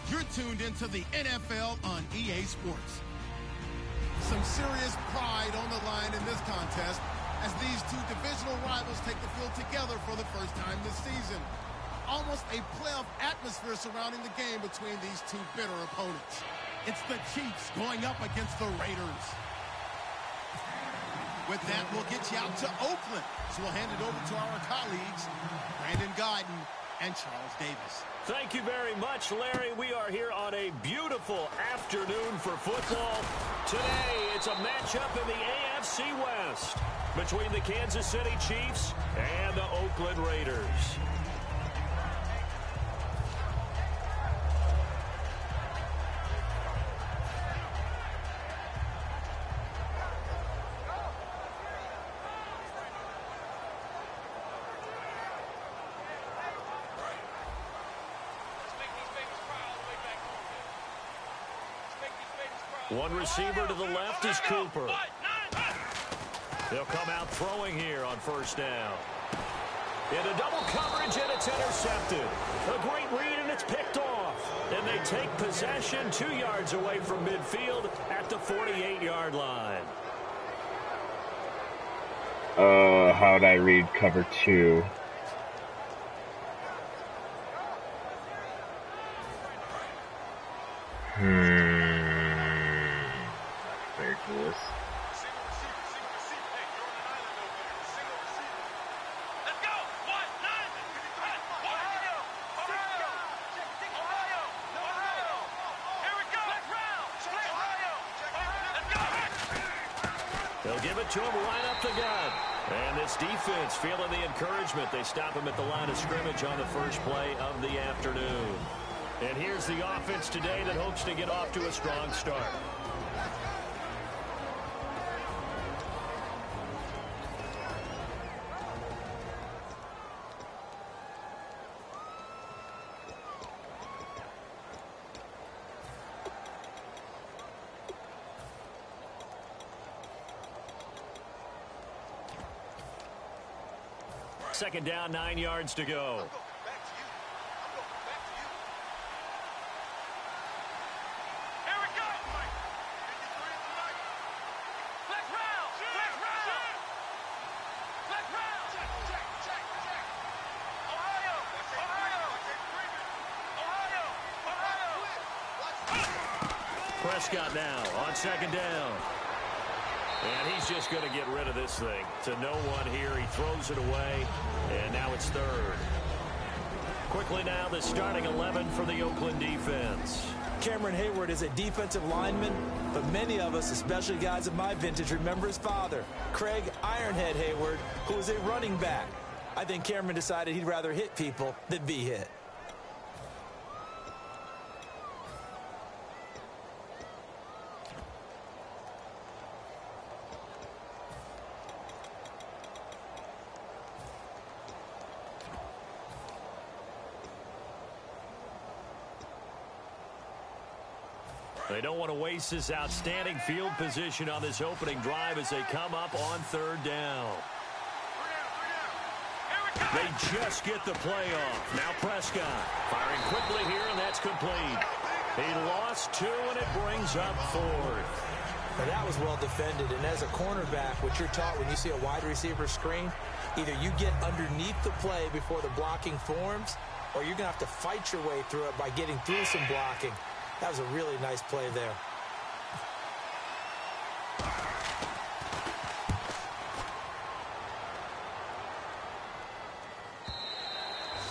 You're tuned into the NFL on EA Sports. Some serious pride on the line in this contest as these two divisional rivals take the field together for the first time this season. Almost a playoff atmosphere surrounding the game between these two bitter opponents. It's the Chiefs going up against the Raiders. With that, we'll get you out to Oakland. So we'll hand it over to our colleagues, Brandon Guyton and Charles Davis. Thank you very much, Larry. We are here on a beautiful afternoon for football. Today, it's a matchup in the AFC West between the Kansas City Chiefs and the Oakland Raiders. One receiver to the left is Cooper. They'll come out throwing here on first down. Into double coverage, and it's intercepted. A great read, and it's picked off. And they take possession 2 yards away from midfield at the 48-yard line. How'd I read cover 2? Ridiculous. They'll give it to him right up the gut. And this defense feeling the encouragement. They stop him at the line of scrimmage on the first play of the afternoon. And here's the offense today that hopes to get off to a strong start. Second down, 9 yards to go. Prescott now on second down. And he's just going to get rid of this thing. To no one here. He throws it away. And now it's third. Quickly now, the starting 11 for the Oakland defense. Cameron Hayward is a defensive lineman, but many of us, especially guys of my vintage, remember his father, Craig Ironhead Hayward, who was a running back. I think Cameron decided he'd rather hit people than be hit. They don't want to waste this outstanding field position on this opening drive as they come up on third down. They just get the play off. Now Prescott firing quickly here, and that's complete. He lost 2, and it brings up 4th. Now that was well defended, and as a cornerback, what you're taught when you see a wide receiver screen, either you get underneath the play before the blocking forms, or you're going to have to fight your way through it by getting through some blocking. That was a really nice play there.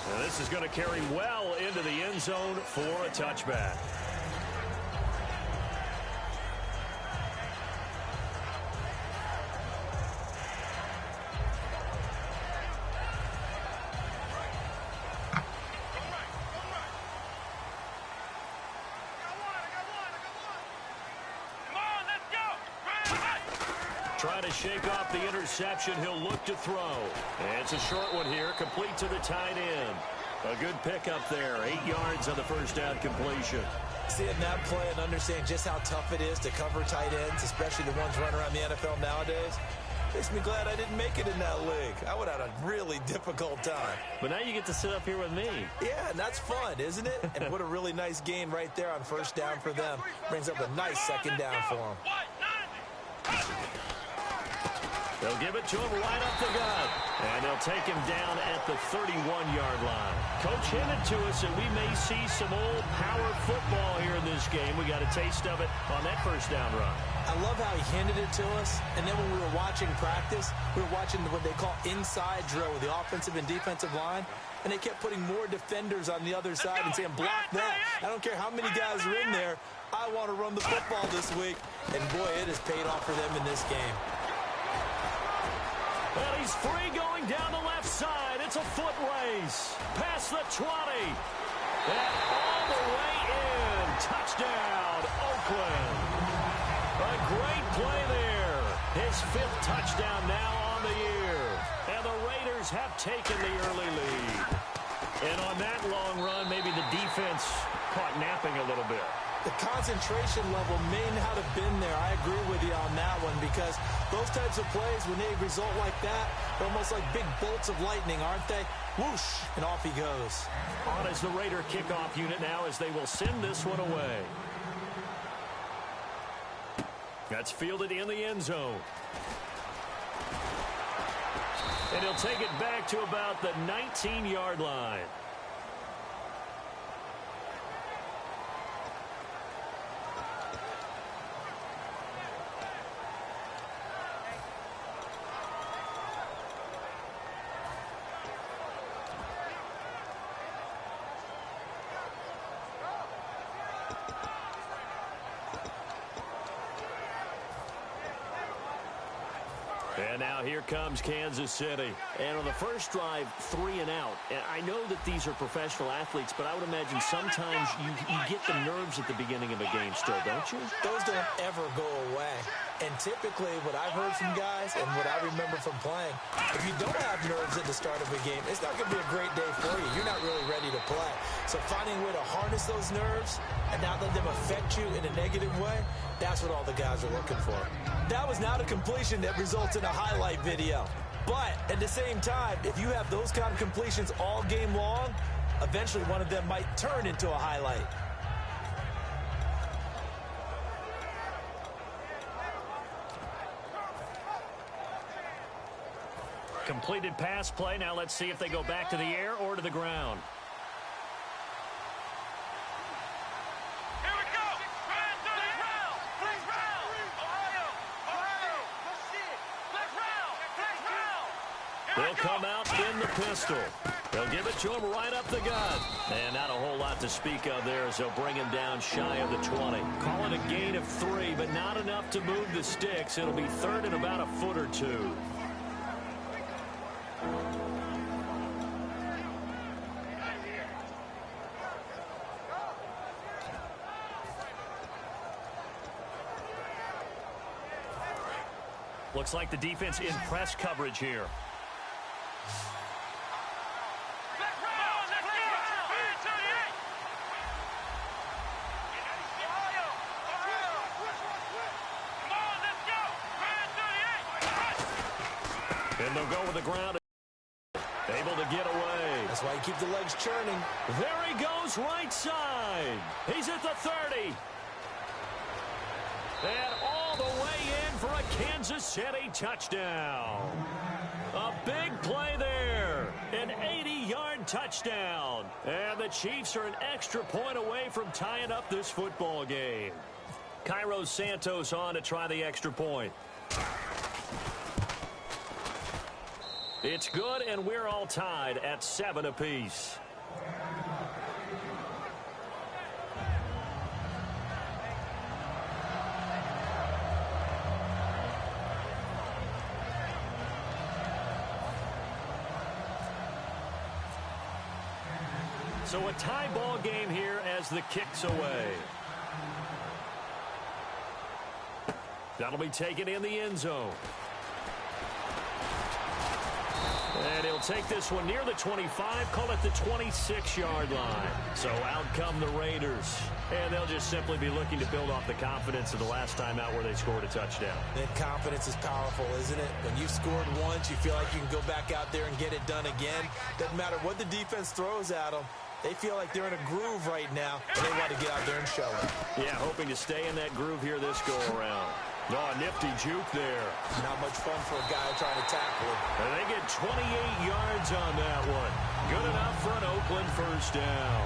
Now this is going to carry well into the end zone for a touchback. Trying to shake off the interception. He'll look to throw. And it's a short one here, complete to the tight end. A good pickup there, 8 yards on the first down completion. Seeing that play and understanding just how tough it is to cover tight ends, especially the ones running around the NFL nowadays, Makes me glad I didn't make it in that league. I would have had a really difficult time. But now you get to sit up here with me. Yeah, and that's fun, isn't it? And what a really nice gain right there on first down for them. Brings up a nice second down for them. They'll give it to him right up the gut. And they'll take him down at the 31-yard line. Coach hinted to us that we may see some old power football here in this game. We got a taste of it on that first down run. I love how he hinted it to us. And then when we were watching practice, we were watching what they call inside drill with the offensive and defensive line. And they kept putting more defenders on the other side and saying, block that. I don't care how many guys are in there. I want to run the football this week. And, boy, it has paid off for them in this game. Well, he's free going down the left side. It's a foot race. Past the 20. And all the way in. Touchdown, Oakland. A great play there. His 5th touchdown now on the year. And the Raiders have taken the early lead. And on that long run, maybe the defense caught napping a little bit. The concentration level may not have been there. I agree with you on that one because those types of plays, when they result like that, they're almost like big bolts of lightning, aren't they? Whoosh, and off he goes. On is the Raider kickoff unit now as they will send this one away. That's fielded in the end zone. And he'll take it back to about the 19-yard line. And now here comes Kansas City. And on the first drive, 3 and out. And I know that these are professional athletes, but I would imagine sometimes you get the nerves at the beginning of a game still, don't you? Those don't ever go away. And typically what I've heard from guys and what I remember from playing, if you don't have nerves at the start of a game, it's not going to be a great day for you. You're not really ready to play. So finding a way to harness those nerves and not let them affect you in a negative way, that's what all the guys are looking for. That was not a completion that results in a highlight video. But at the same time, if you have those kind of completions all game long, eventually one of them might turn into a highlight. Completed pass play. Now let's see if they go back to the air or to the ground. Here we go. Run to the ground. Flex round. Ohio. Flex round. They'll come out in the pistol. They'll give it to him right up the gut. And not a whole lot to speak of there as they'll bring him down shy of the 20. Call it a gain of 3, but not enough to move the sticks. It'll be 3rd and about a foot or 2. Looks like the defense in press coverage here. And they'll go with the ground. Able to get away. That's why you keep the legs churning. There he goes right side. He's at the 30. And all the way in for a Kansas City touchdown. A big play there. An 80-yard touchdown. And the Chiefs are an extra point away from tying up this football game. Cairo Santos on to try the extra point. It's good, and we're all tied at 7 apiece. So a tie ball game here as the kick's away. That'll be taken in the end zone. And he'll take this one near the 25, call it the 26-yard line. So out come the Raiders. And they'll just simply be looking to build off the confidence of the last time out where they scored a touchdown. And confidence is powerful, isn't it? When you've scored once, you feel like you can go back out there and get it done again. Doesn't matter what the defense throws at them. They feel like they're in a groove right now, and they want to get out there and show it. Yeah, hoping to stay in that groove here this go-around. Oh, nifty juke there. Not much fun for a guy trying to tackle him. And they get 28 yards on that one. Good enough for an Oakland first down.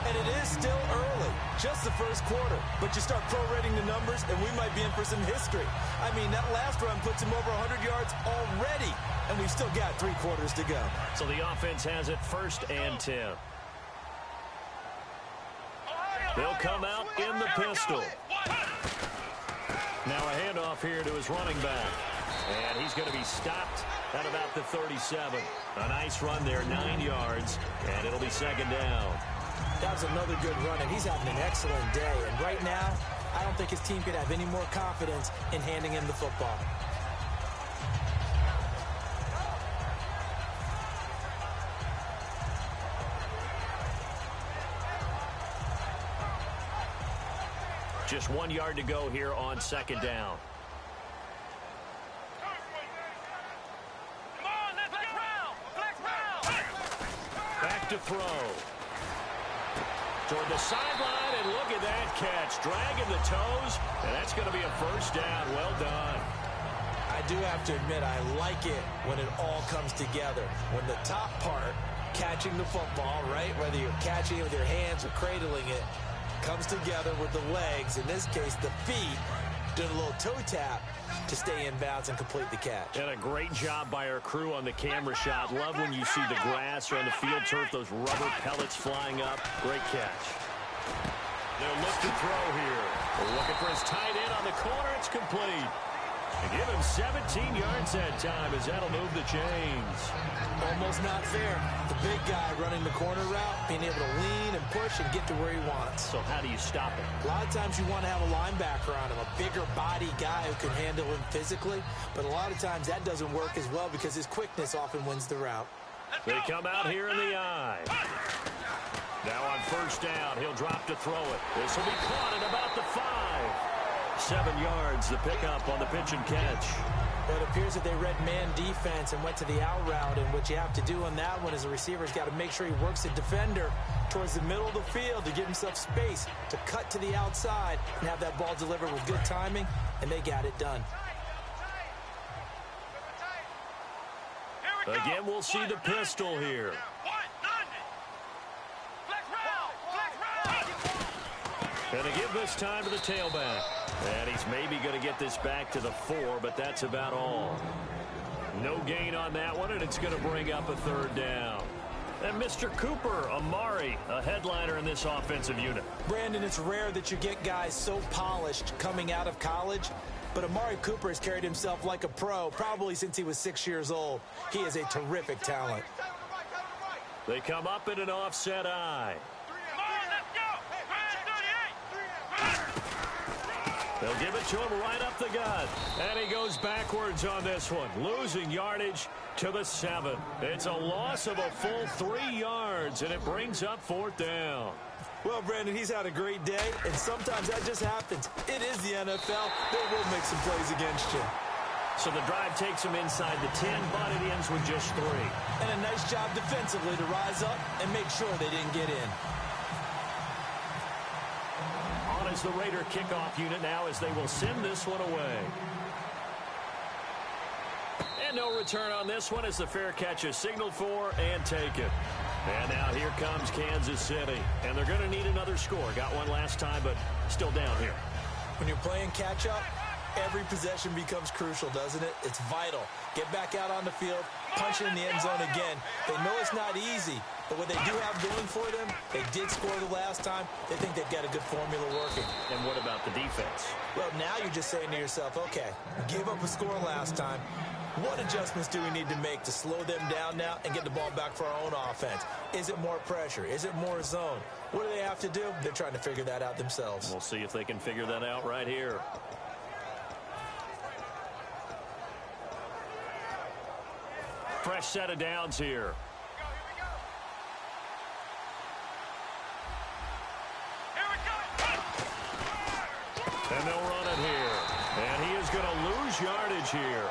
And it is still early, just the first quarter. But you start prorating the numbers, and we might be in for some history. I mean, that last run puts him over 100 yards already, and we've still got 3 quarters to go. So the offense has it 1st and 10. They'll come out in the pistol. Now a handoff here to his running back. And he's going to be stopped at about the 37. A nice run there, 9 yards, and it'll be 2nd down. That was another good run, and he's having an excellent day. And right now, I don't think his team could have any more confidence in handing him the football. Just 1 yard to go here on 2nd down. Come on, let's get round. Flex round. Back to throw. Toward the sideline, and look at that catch. Dragging the toes, and that's going to be a first down. Well done. I do have to admit, I like it when it all comes together. When the top part, catching the football, right, whether you're catching it with your hands or cradling it, comes together with the legs, in this case the feet, doing a little toe tap to stay in bounds and complete the catch. And a great job by our crew on the camera shot. Love when you see the grass or on the field turf, those rubber pellets flying up. Great catch. They'll look to throw here. We're looking for his tight end on the corner. It's complete. And give him 17 yards that time as that'll move the chains. Almost not fair. The big guy running the corner route, being able to lean and push and get to where he wants. So how do you stop it? A lot of times you want to have a linebacker on him, a bigger body guy who can handle him physically. But a lot of times that doesn't work as well because his quickness often wins the route. They come out here in the eye. Now on 1st down, he'll drop to throw it. This will be caught at about the 5. 7 yards, the pickup on the pitch and catch. But it appears that they read man defense and went to the out route, and what you have to do on that one is the receiver's got to make sure he works the defender towards the middle of the field to give himself space to cut to the outside and have that ball delivered with good timing, and they got it done. Again, we'll see the pistol here. And to give this time to the tailback. And he's maybe going to get this back to the 4, but that's about all. No gain on that one, and it's going to bring up a 3rd down. And Mr. Cooper, Amari, a headliner in this offensive unit. Brandon, it's rare that you get guys so polished coming out of college, but Amari Cooper has carried himself like a pro probably since he was 6 years old. He is a terrific talent. They come up in an offset eye. They'll give it to him right up the gut. And he goes backwards on this one, losing yardage to the 7. It's a loss of a full 3 yards, and it brings up 4th down. Well, Brandon, he's had a great day, and sometimes that just happens. It is the NFL. They will make some plays against you. So the drive takes him inside the 10, but it ends with just 3. And a nice job defensively to rise up and make sure they didn't get in. Is the Raider kickoff unit now as they will send this one away. And no return on this one as the fair catch is signaled for and taken. And now here comes Kansas City. And they're going to need another score. Got one last time, but still down here. When you're playing catch-up, every possession becomes crucial, doesn't it? It's vital. Get back out on the field, punch it in the end zone again. They know it's not easy, but what they do have going for them, they did score the last time. They think they've got a good formula working. And what about the defense? Well, now you're just saying to yourself, okay, gave up a score last time. What adjustments do we need to make to slow them down now and get the ball back for our own offense? Is it more pressure? Is it more zone? What do they have to do? They're trying to figure that out themselves. We'll see if they can figure that out right here. Fresh set of downs here. And they'll run it here. And he is going to lose yardage here.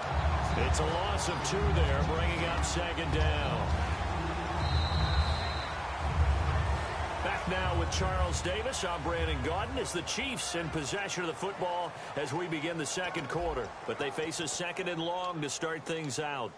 It's a loss of 2 there, bringing up second down. Back now with Charles Davis. I'm Brandon Gaudin. It's the Chiefs in possession of the football as we begin the second quarter. But they face a 2nd and long to start things out.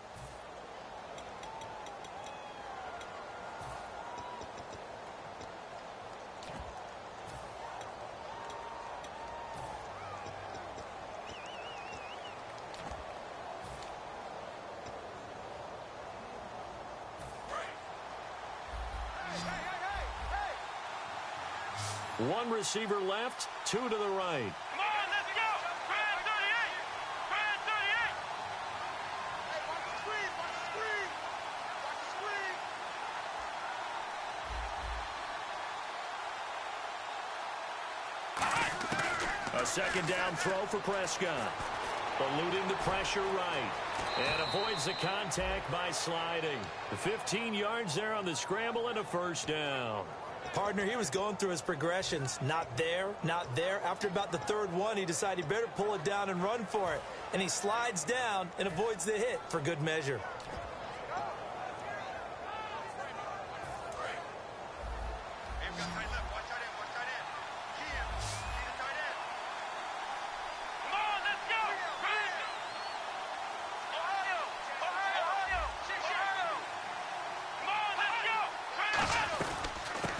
One receiver left, 2 to the right. Come on, let's go. Brand 38. Brand 38. Hey, watch the screen. Watch the screen. Watch the screen. A 2nd down throw for Prescott. Eluding the pressure right. And avoids the contact by sliding. 15 yards there on the scramble and a 1st down. Partner, he was going through his progressions. Not there, not there. After about the 3rd one, he decided he better pull it down and run for it. And he slides down and avoids the hit for good measure.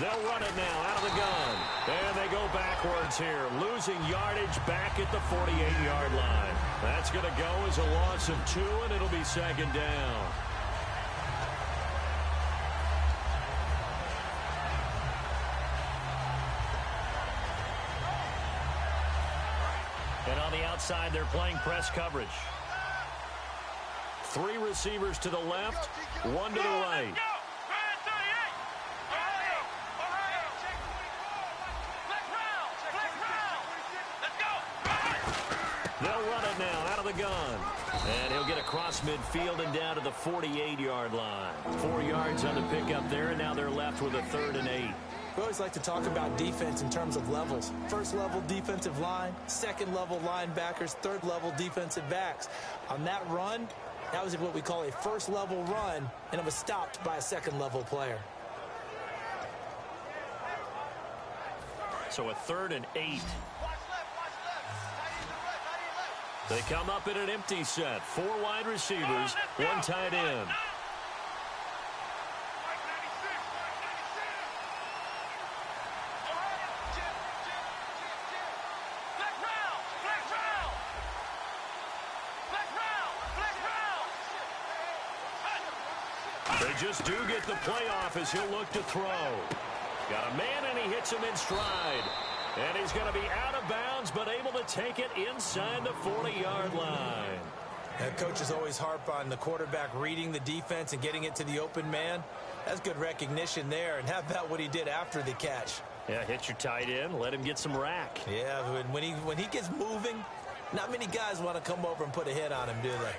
They'll run it now out of the gun. And they go backwards here, losing yardage back at the 48-yard line. That's going to go as a loss of 2, and it'll be 2nd down. And on the outside, they're playing press coverage. 3 receivers to the left, 1 to the right. They'll run it now out of the gun. And he'll get across midfield and down to the 48-yard line. 4 yards on the pickup there, and now they're left with a 3rd and 8. We always like to talk about defense in terms of levels. 1st level defensive line, 2nd level linebackers, 3rd level defensive backs. On that run, that was what we call a 1st level run, and it was stopped by a 2nd level player. So a 3rd and 8. They come up in an empty set. 4 wide receivers, 1 tight end. They just do get the playoff as he'll look to throw. Got a man, and he hits him in stride. And he's going to be out of bounds, but able to take it inside the 40-yard line. Coaches always harp on the quarterback reading the defense and getting it to the open man. That's good recognition there. And how about what he did after the catch? Yeah, hit your tight end, let him get some rack. Yeah, when he gets moving, not many guys want to come over and put a hit on him, do they?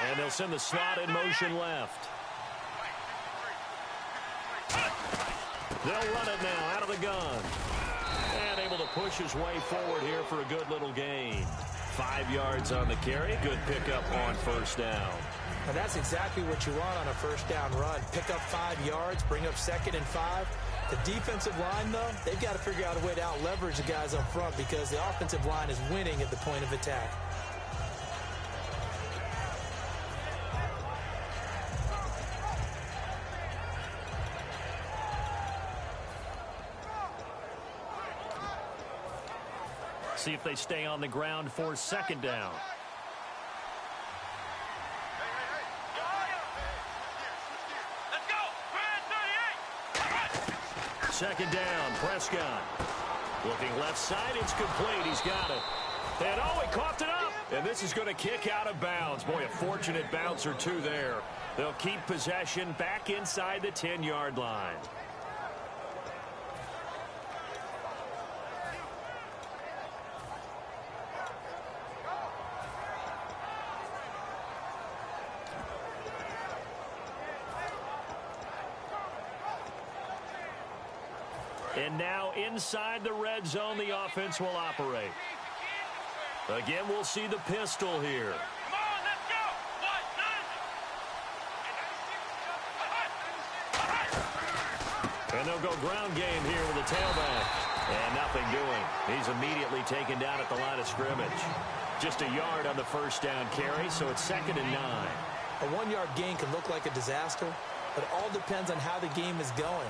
And they'll send the slot in motion left. They'll run it now out of the gun. And able to push his way forward here for a good little gain. 5 yards on the carry. Good pickup on 1st down. And that's exactly what you want on a 1st down run. Pick up 5 yards, bring up 2nd and 5. The defensive line, though, they've got to figure out a way to out-leverage the guys up front because the offensive line is winning at the point of attack. See if they stay on the ground for 2nd down. Second down, Prescott. Looking left side, it's complete. He's got it. And oh, he coughed it up. And this is going to kick out of bounds. Boy, a fortunate bounce or 2 there. They'll keep possession back inside the 10-yard line. And now inside the red zone, the offense will operate. Again, we'll see the pistol here. Come on, let's go. And they'll go ground game here with the tailback. And nothing doing. He's immediately taken down at the line of scrimmage. Just a yard on the first down carry, so it's 2nd and 9. A 1-yard gain can look like a disaster, but it all depends on how the game is going.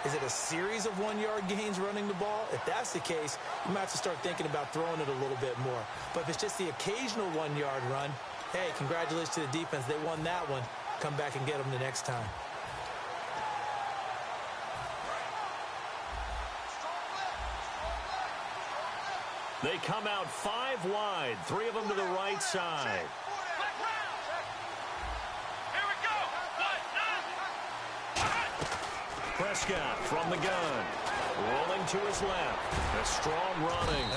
Is it a series of 1-yard gains running the ball? If that's the case, you might have to start thinking about throwing it a little bit more. But if it's just the occasional 1-yard run, hey, congratulations to the defense. They won that one. Come back and get them the next time. They come out 5 wide, 3 of them to the right side. Here we go. Prescott from the gun. Rolling to his left. A strong running.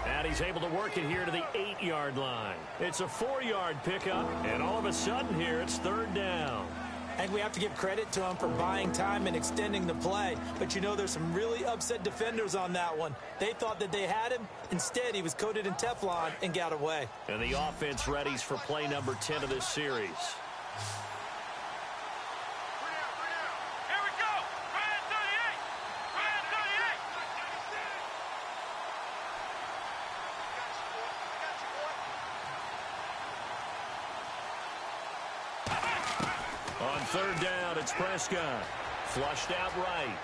And he's able to work it here to the 8-yard line. It's a 4-yard pickup, and all of a sudden here it's 3rd down. I think we have to give credit to him for buying time and extending the play. But, you know, there's some really upset defenders on that one. They thought that they had him. Instead, he was coated in Teflon and got away. And the offense readies for play number 10 of this series. Here we go. Ryan 38. Ryan 38. On 3rd down, it's Prescott. Flushed out right.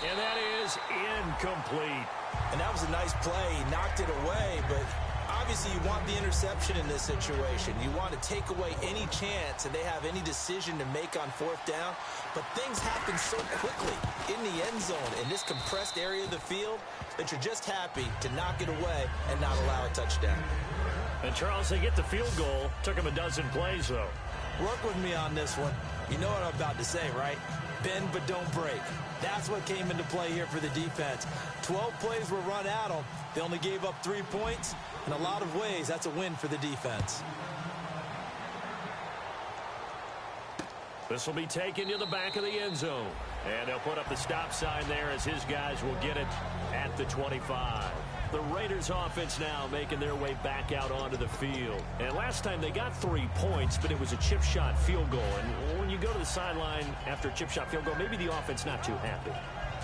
And that is incomplete. And that was a nice play. He knocked it away, but obviously you want the interception in this situation. You want to take away any chance and they have any decision to make on 4th down. But things happen so quickly in the end zone in this compressed area of the field that you're just happy to knock it away and not allow a touchdown. And, Charles, they get the field goal. Took him a dozen plays, though. Work with me on this one. You know what I'm about to say, right? Bend but don't break. That's what came into play here for the defense. 12 plays were run at them. They only gave up 3 points. In a lot of ways, that's a win for the defense. This will be taken to the back of the end zone. And they'll put up the stop sign there as his guys will get it at the 25. The Raiders offense now making their way back out onto the field. And last time they got 3 points, but it was a chip shot field goal. And when you go to the sideline after a chip shot field goal, maybe the offense not too happy.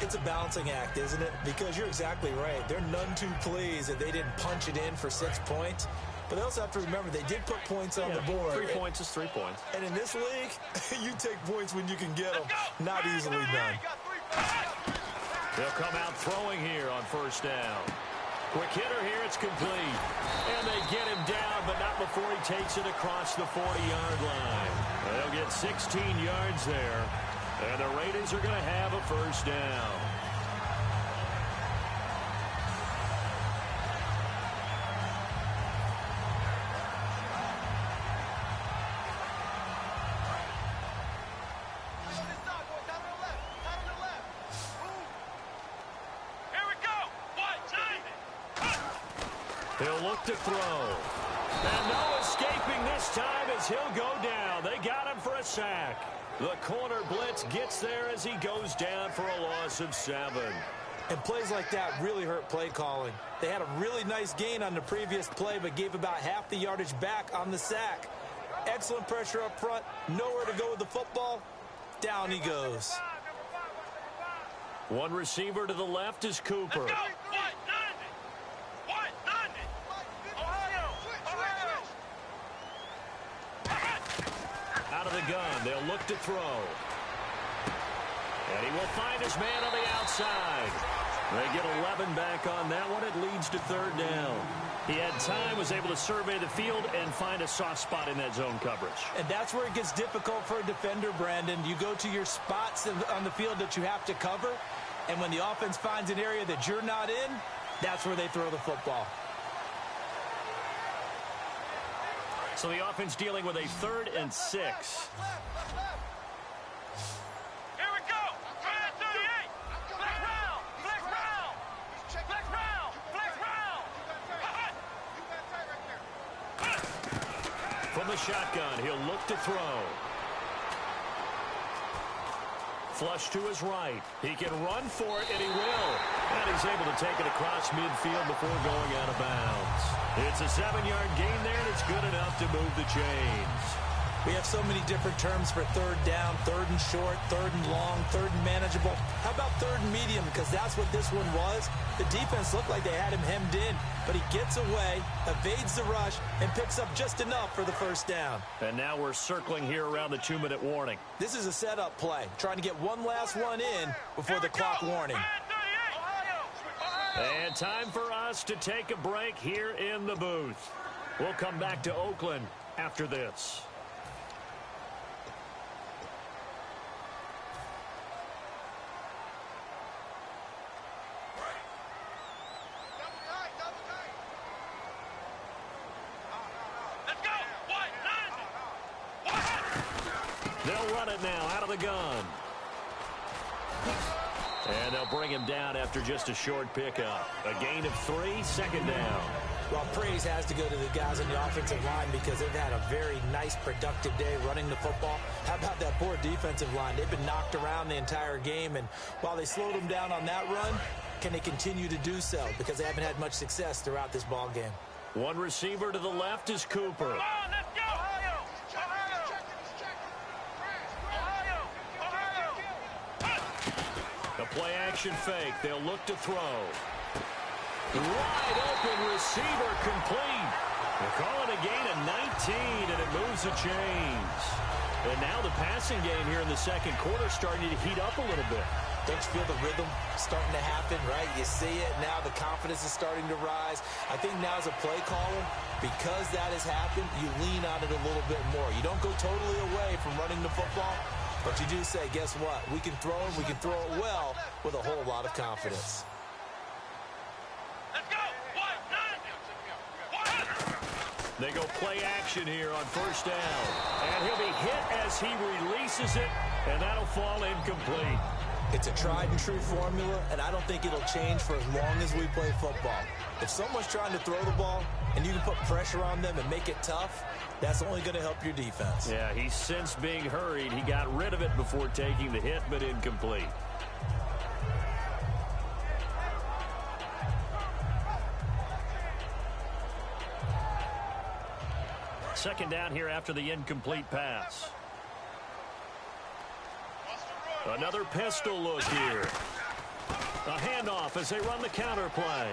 It's a balancing act, isn't it? Because you're exactly right. They're none too pleased that they didn't punch it in for 6 points. But they also have to remember they did put points on the board. 3 points is 3 points. And in this league, you take points when you can get them. Not easily done. They'll come out throwing here on 1st down. Quick hitter here, it's complete. And they get him down, but not before he takes it across the 40-yard line. They'll get 16 yards there. And the Raiders are going to have a 1st down. He'll look to throw. And no escaping this time as he'll go down. They got him for a sack. The corner blitz gets there as he goes down for a loss of 7. And plays like that really hurt play calling. They had a really nice gain on the previous play, but gave about half the yardage back on the sack. Excellent pressure up front. Nowhere to go with the football. Down he goes. One receiver to the left is Cooper. Out of the gun, they'll look to throw. And he will find his man on the outside. They get 11 back on that one. It leads to 3rd down. He had time, was able to survey the field and find a soft spot in that zone coverage. And that's where it gets difficult for a defender, Brandon. You go to your spots on the field that you have to cover, and when the offense finds an area that you're not in, that's where they throw the football. So the offense dealing with a 3rd and 6. Here we go. Ryan 38. Flex round. Flex round. Flex round. Flex round. From the shotgun, he'll look to throw. Flush to his right. He can run for it, and he will. And he's able to take it across midfield before going out of bounds. It's a 7-yard gain there, and it's good enough to move the chains. We have so many different terms for third down, third and short, third and long, third and manageable. How about third and medium? Because that's what this one was. The defense looked like they had him hemmed in, but he gets away, evades the rush, and picks up just enough for the first down. And now we're circling here around the 2-minute warning. This is a setup play, trying to get one last one in before the clock warning. And time for us to take a break here in the booth. We'll come back to Oakland after this. They'll run it now out of the gun. And they'll bring him down after just a short pickup. A gain of 3, second down. Well, praise has to go to the guys on the offensive line because they've had a very nice, productive day running the football. How about that poor defensive line? They've been knocked around the entire game, and while they slowed them down on that run, can they continue to do so? Because they haven't had much success throughout this ball game. One receiver to the left is Cooper. Come on, let's go! The play-action fake. They'll look to throw. Wide open receiver complete. They're calling a gain of 19, and it moves the chains. And now the passing game here in the second quarter starting to heat up a little bit. Don't you feel the rhythm starting to happen, right? You see it now. The confidence is starting to rise. I think now as a play caller, because that has happened, you lean on it a little bit more. You don't go totally away from running the football, but you do say, guess what? We can throw it. We can throw it well with a whole lot of confidence. Let's go! They go play action here on first down. And he'll be hit as he releases it, and that'll fall incomplete. It's a tried-and-true formula, and I don't think it'll change for as long as we play football. If someone's trying to throw the ball and you can put pressure on them and make it tough, that's only going to help your defense. Yeah, he's since being hurried. He got rid of it before taking the hit, but incomplete. Second down here after the incomplete pass. Another pistol look here. A handoff as they run the counter play.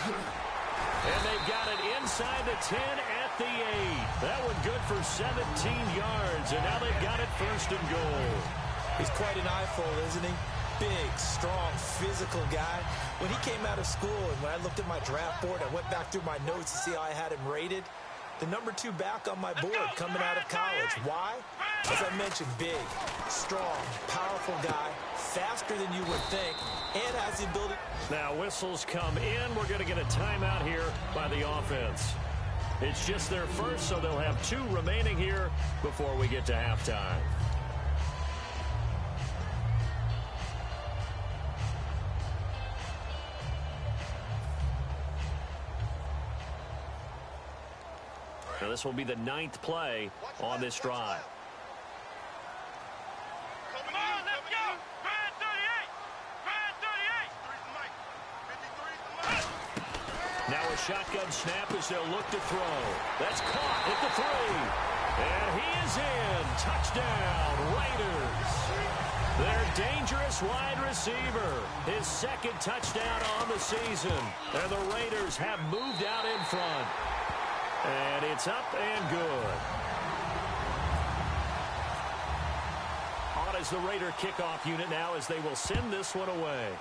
And they've got it inside the 10 at the 8. That one good for 17 yards, and now they've got it first and goal. He's quite an eyeful, isn't he? Big, strong, physical guy. When he came out of school and when I looked at my draft board, I went back through my notes to see how I had him rated. The number 2 back on my board coming out of college. Why? As I mentioned, big, strong, powerful guy, faster than you would think, and has the ability. Now whistles come in. We're going to get a timeout here by the offense. It's just their first, so they'll have 2 remaining here before we get to halftime. Now this will be the 9th play on this drive. Come on, let's go! Grand 38! Now a shotgun snap as they'll look to throw. That's caught at the 3. And he is in. Touchdown, Raiders. Their dangerous wide receiver. His second touchdown on the season. And the Raiders have moved out in front. And it's up and good. On is the Raider kickoff unit now as they will send this one away.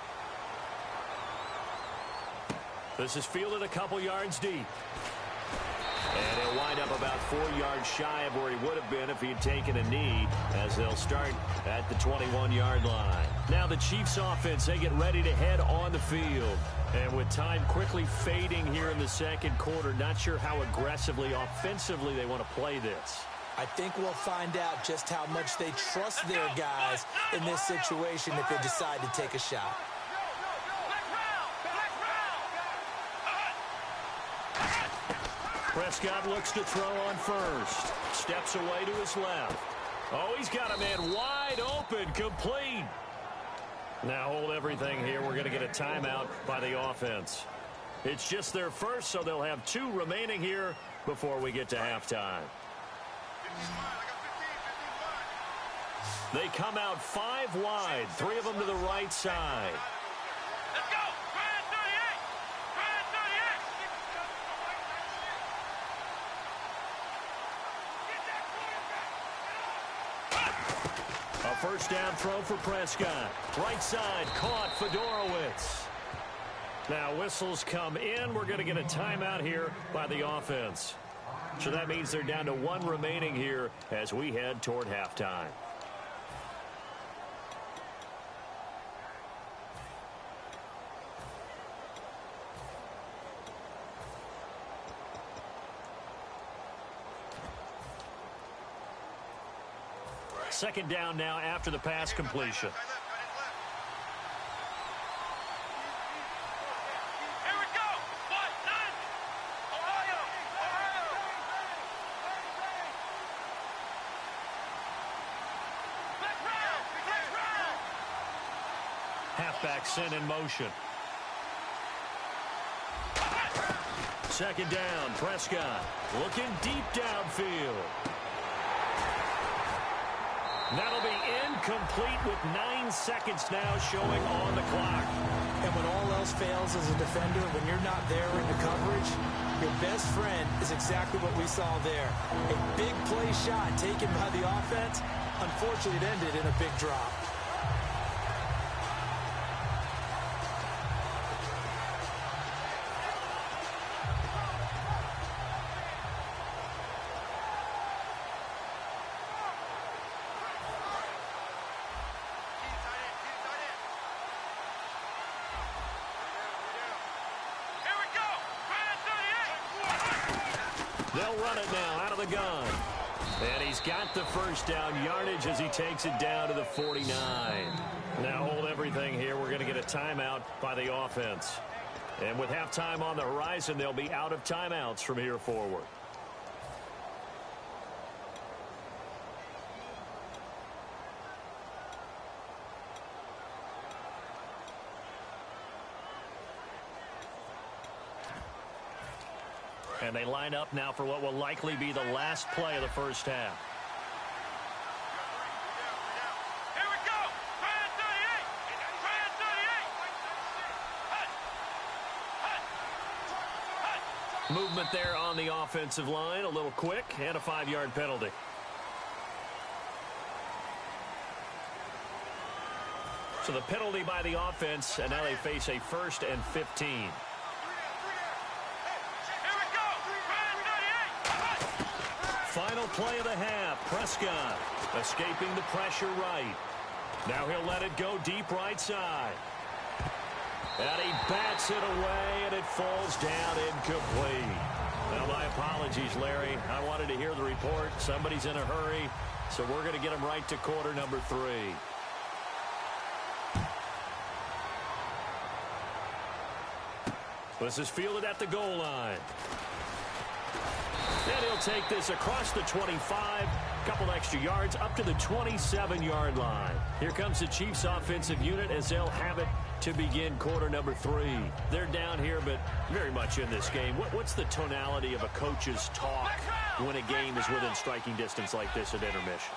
This is fielded a couple yards deep. And he'll wind up about 4 yards shy of where he would have been if he had taken a knee, as they'll start at the 21-yard line. Now the Chiefs offense, they get ready to head on the field. And with time quickly fading here in the second quarter, not sure how aggressively, offensively they want to play this. I think we'll find out just how much they trust their guys in this situation if they decide to take a shot. Prescott looks to throw on first. Steps away to his left. Oh, he's got a man wide open, complete. Now hold everything here. We're going to get a timeout by the offense. It's just their first, so they'll have 2 remaining here before we get to halftime. They come out 5 wide, 3 of them to the right side. Let's go. Try it, 38. Try it, 38. A first down throw for Prescott. Right side, caught Fedorowicz. Now whistles come in. We're going to get a timeout here by the offense. So that means they're down to 1 remaining here as we head toward halftime. Second down now after the pass completion. Here we go. 1-9. Ohio. Let's round. Let's round. Halfback sent in motion. Second down, Prescott looking deep downfield. That'll be incomplete with 9 seconds now showing on the clock. And when all else fails as a defender, when you're not there in the coverage, your best friend is exactly what we saw there. A big play shot taken by the offense. Unfortunately, it ended in a big drop. They'll run it now out of the gun. And he's got the first down yardage as he takes it down to the 49. Now hold everything here. We're going to get a timeout by the offense. And with halftime on the horizon, they'll be out of timeouts from here forward. And they line up now for what will likely be the last play of the first half. Here we go. Try it, 38. Try it, 38. Movement there on the offensive line, a little quick, and a 5-yard penalty. So the penalty by the offense, and now they face a 1st and 15. Final play of the half. Prescott escaping the pressure right. Now he'll let it go deep right side. And he bats it away, and it falls down incomplete. Now, my apologies, Larry. I wanted to hear the report. Somebody's in a hurry, so we're going to get him right to quarter number 3. This is fielded at the goal line. And he'll take this across the 25, couple extra yards up to the 27-yard line. Here comes the Chiefs offensive unit as they'll have it to begin quarter number 3. They're down here, but very much in this game. What's the tonality of a coach's talk when a game is within striking distance like this at intermission?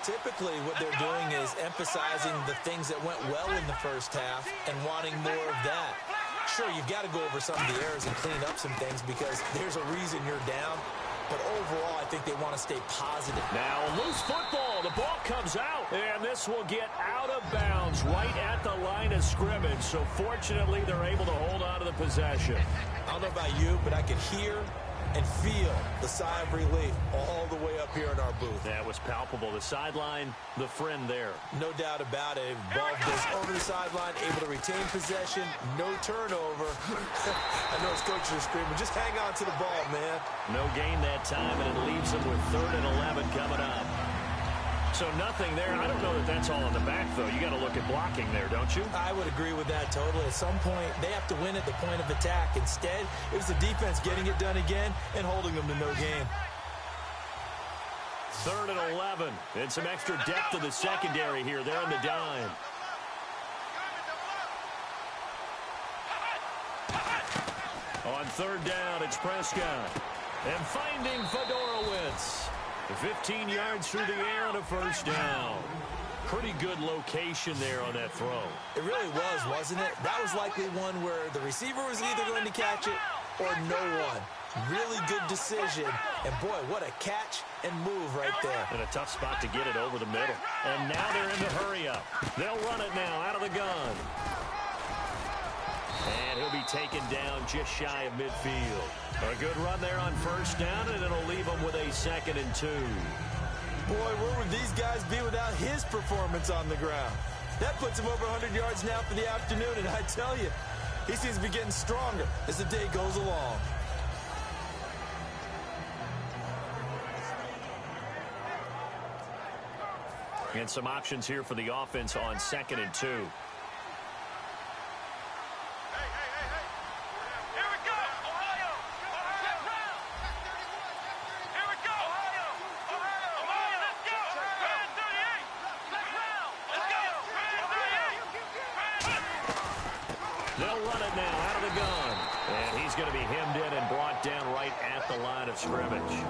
Typically, what they're doing is emphasizing the things that went well in the first half and wanting more of that. Sure, you've got to go over some of the errors and clean up some things because there's a reason you're down. But overall, I think they want to stay positive. Now, loose football. The ball comes out. And this will get out of bounds right at the line of scrimmage. So, fortunately, they're able to hold on to the possession. I don't know about you, but I could hear and feel the sigh of relief all the way up here in our booth. That was palpable. The sideline, the friend there. No doubt about it. Ball goes over the sideline, able to retain possession, no turnover. I know his coaches are screaming, just hang on to the ball, man. No gain that time, and it leaves them with 3rd and 11 coming up. So nothing there. I don't know that that's all in the back, though. You got to look at blocking there, don't you? I would agree with that totally. At some point, they have to win at the point of attack. Instead, it was the defense getting it done again and holding them to no gain. 3rd and 11. And some extra depth to the secondary here. They're in the dime. On 3rd down, it's Prescott. And finding Fedorowicz. 15 yards through the air on a 1st down. Pretty good location there on that throw. It really was, wasn't it? That was likely one where the receiver was either going to catch it or no one. Really good decision. And, boy, what a catch and move right there. And a tough spot to get it over the middle. And now they're in the hurry-up. They'll run it now out of the gun. And he'll be taken down just shy of midfield. A good run there on 1st down, and it'll leave them with a 2nd and 2. Boy, where would these guys be without his performance on the ground? That puts him over 100 yards now for the afternoon, and I tell you, he seems to be getting stronger as the day goes along. And some options here for the offense on 2nd and 2. They'll run it now out of the gun. And he's going to be hemmed in and brought down right at the line of scrimmage.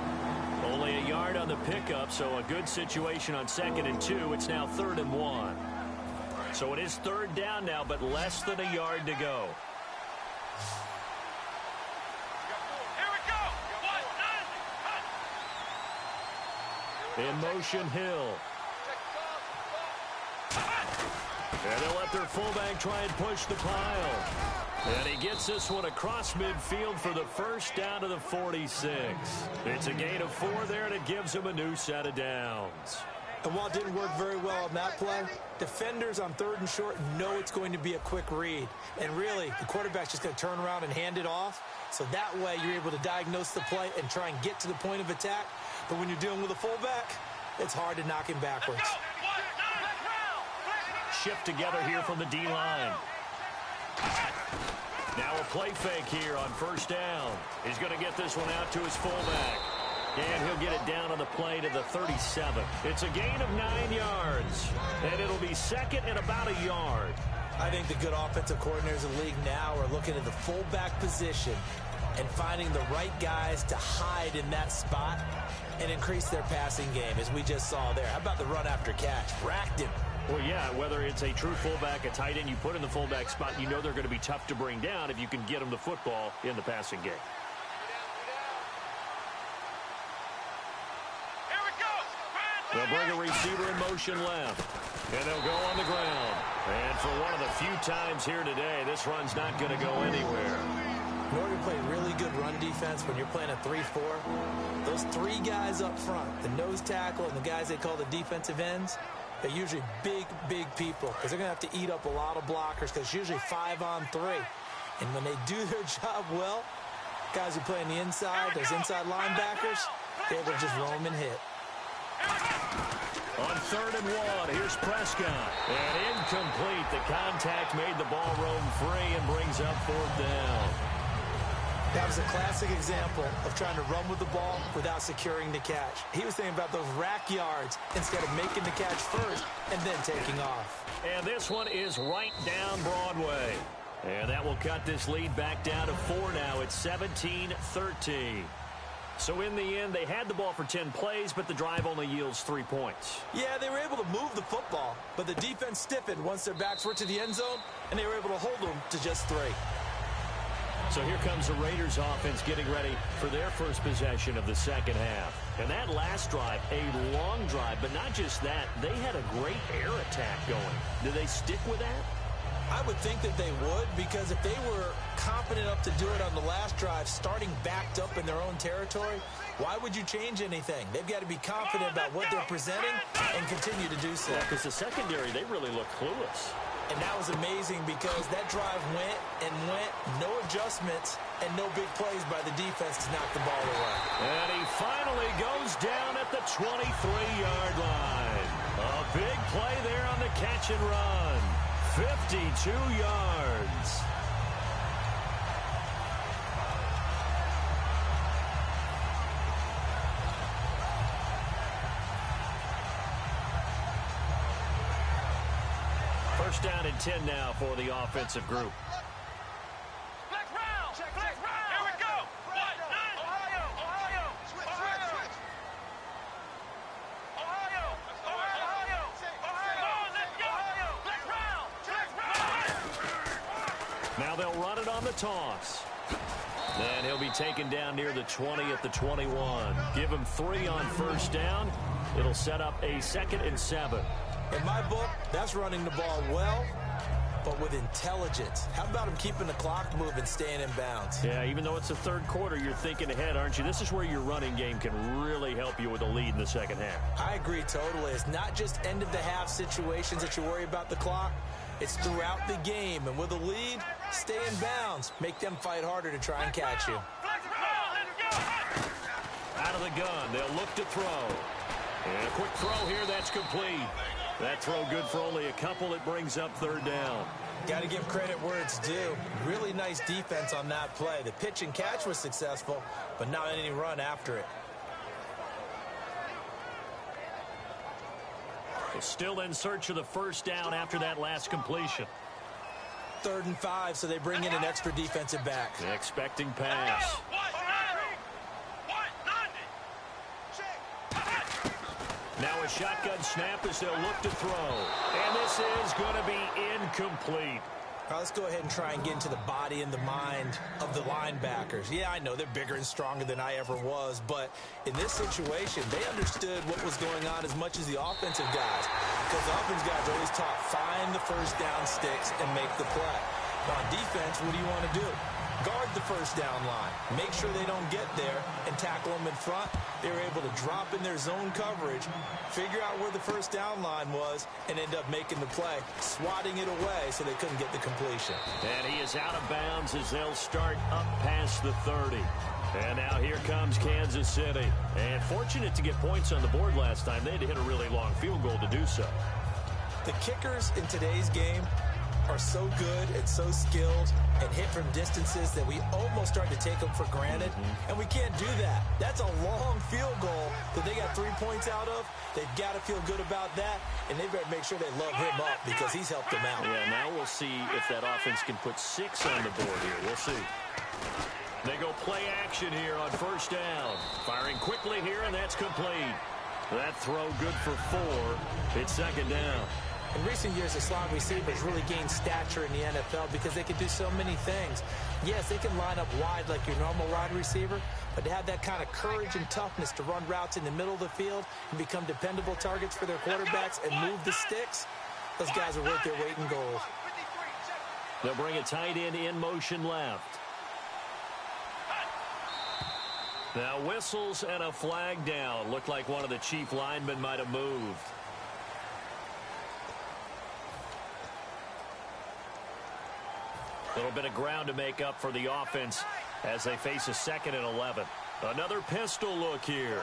Only a yard on the pickup, so a good situation on 2nd and 2. It's now 3rd and 1. So it is 3rd down now, but less than a yard to go. Here we go. In motion, Hill. And they'll let their fullback try and push the pile. And he gets this one across midfield for the 1st down to the 46. It's a gain of 4 there, and it gives him a new set of downs. And while it didn't work very well on that play, defenders on 3rd and short know it's going to be a quick read. And really, the quarterback's just going to turn around and hand it off. So that way, you're able to diagnose the play and try and get to the point of attack. But when you're dealing with a fullback, it's hard to knock him backwards. Shift together here from the D-line. Now a play fake here on 1st down. He's going to get this one out to his fullback. And he'll get it down on the play to the 37. It's a gain of 9 yards. And it'll be 2nd and about a yard. I think the good offensive coordinators in the league now are looking at the fullback position and finding the right guys to hide in that spot and increase their passing game, as we just saw there. How about the run after catch? Racked him. Well, yeah, whether it's a true fullback, a tight end, you put in the fullback spot, you know they're going to be tough to bring down if you can get them the football in the passing game. Here we go. They'll bring a receiver in motion left, and they'll go on the ground. And for one of the few times here today, this run's not going to go anywhere. In order to play really good run defense when you're playing a 3-4, those 3 guys up front, the nose tackle and the guys they call the defensive ends, they're usually big, big people because they're going to have to eat up a lot of blockers because it's usually 5-on-3. And when they do their job well, guys who play on the inside, those inside linebackers, they're able to just roam and hit. On 3rd and 1, here's Prescott. And incomplete. The contact made the ball roam free and brings up 4th down. That was a classic example of trying to run with the ball without securing the catch. He was thinking about those rack yards instead of making the catch first and then taking off. And this one is right down Broadway. And that will cut this lead back down to 4 now. It's 17-13. So in the end, they had the ball for 10 plays, but the drive only yields 3 points. Yeah, they were able to move the football, but the defense stiffened once their backs were to the end zone, and they were able to hold them to just 3. So here comes the Raiders offense getting ready for their first possession of the 2nd half. And that last drive, a long drive, but not just that, they had a great air attack going. Did they stick with that? I would think that they would, because if they were confident enough to do it on the last drive, starting backed up in their own territory, why would you change anything? They've got to be confident about what they're presenting and continue to do so. Yeah, because the secondary, they really look clueless. And that was amazing because that drive went and went, no adjustments, and no big plays by the defense to knock the ball away. And he finally goes down at the 23-yard line. A big play there on the catch and run. 52 yards. First down and 10 now for the offensive group. Flex round. Flex round. Here we go. Ohio. Switch. Ohio. Let's go. Flex round. Now they'll run it on the toss. And he'll be taken down near the 20 at the 21. Give him 3 on first down. It'll set up a 2nd and 7. In my book, that's running the ball well, but with intelligence. How about him keeping the clock moving, staying in bounds? Yeah, even though it's the third quarter, you're thinking ahead, aren't you? This is where your running game can really help you with a lead in the second half. I agree totally. It's not just end-of-the-half situations that you worry about the clock. It's throughout the game. And with a lead, stay in bounds. Make them fight harder to try and catch you. Flex round. Let's go. Out of the gun, they'll look to throw. And a quick throw here, that's complete. That throw good for only a couple. It brings up 3rd down. Got to give credit where it's due. Really nice defense on that play. The pitch and catch was successful, but not any run after it. They're still in search of the first down after that last completion. 3rd and 5, so they bring in an extra defensive back. Expecting pass. Now a shotgun snap as they'll look to throw. And this is going to be incomplete. All right, let's go ahead and try and get into the body and the mind of the linebackers. Yeah, I know they're bigger and stronger than I ever was, but in this situation, they understood what was going on as much as the offensive guys. Because the offensive guys are always taught, find the first down sticks and make the play. Now, on defense, what do you want to do? Guard the first down line. Make sure they don't get there and tackle them in front. They were able to drop in their zone coverage, figure out where the first down line was, and end up making the play, swatting it away so they couldn't get the completion. And he is out of bounds as they'll start up past the 30. And now here comes Kansas City. And fortunate to get points on the board last time. They had to hit a really long field goal to do so. The kickers in today's game are so good and so skilled and hit from distances that we almost start to take them for granted, and we can't do that. That's a long field goal that they got 3 points out of. They've got to feel good about that, and they better make sure they love him up because he's helped them out. Yeah, now we'll see if that offense can put 6 on the board here. We'll see. They go play action here on first down. Firing quickly here, and that's complete. That throw good for 4. It's 2nd down. In recent years, the slot receivers really gained stature in the NFL because they can do so many things. Yes, they can line up wide like your normal wide receiver, but to have that kind of courage and toughness to run routes in the middle of the field and become dependable targets for their quarterbacks and move the sticks, those guys are worth their weight in gold. They'll bring a tight end in motion left. Now whistles and a flag down. Looked like one of the chief linemen might have moved. A little bit of ground to make up for the offense as they face a 2nd and 11. Another pistol look here.